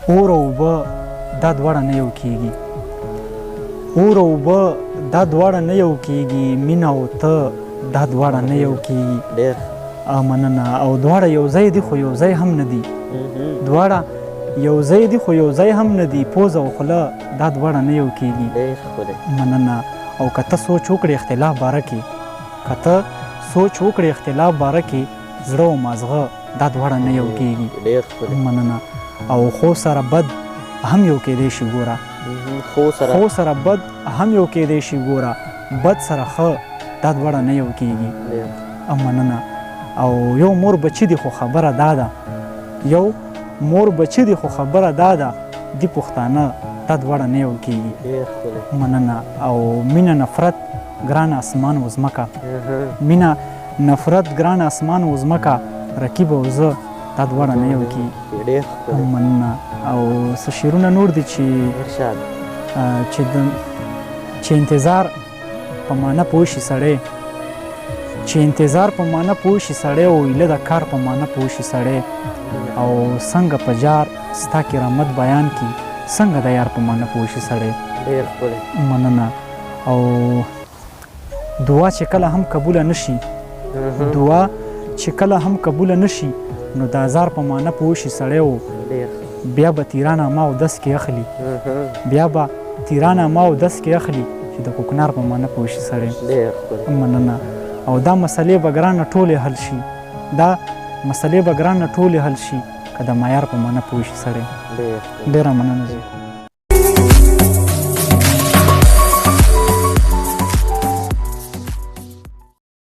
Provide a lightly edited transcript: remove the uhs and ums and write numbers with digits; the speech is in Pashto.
اور او اوبه دا دواړه نه یو کېږي. اور او اوبه دا دواړه نه یو کېږي. مینه او ته دا دواړه نه یو کېږي. ډېر مننه. او دواړه یو ځای دي خو یو ځای هم نه دي. دواړه یو ځای دي خو یو ځای هم نه دي. پوز او خوله دا دواړه نه یو کېږي. ډېر ښکلی. مننه. او که ته سوچ وکړې اختلاف باره کې، که ته سوچ وکړې اختلاف باره کې، زړه او مازغه دا دواړه نه یو کېږي. ډېر ښکلی. مننه. او خو سره بد هم یو کېدی شي ګوره. خو سره بد هم یو کېدی شي ګوره. بد سره ښه دا دواړه نه یو کېږي. مننه. او یو مور بچي دی خو خبره دا ده، یو مور بچي دی خو خبره دا ده، دی پښتانه دا دواړه نه یو کېږي. مننه. او مینه نفرت ګران اسمان و ځمکه، مینه نفرت ګران اسمان و ځمکه، رقیب او زه دا دواړه نه یو کېږي. مننه. او څه شعرونه نور دي چې انتظار په معنا پوه شي سړی، چې انتظار په معنا پوه شي سړی، او ایله د کار په معنا پوه شي سړی، او څنګه په جار ستا کرامت بیان کی، څنګه د یار په معنا پوه شي سړی. مننه. او دعا چې کله هم قبوله نشي، دعا چې کله هم قبوله نشي، نو د ازار په معنا پوه شي سړی، او بیا به تیرانه ما او دس کې اخلي، بیا به تیرانه ما او دس کې اخلي، چې د کوکنار په معنا پوه شي سړی. مننه. او دا مسلې به ګرانه ټولې حل شي، دا مسلې به ګرانه ټولې حل شي، که د معیار په معنا پوه شي سړی. ډېره مننه.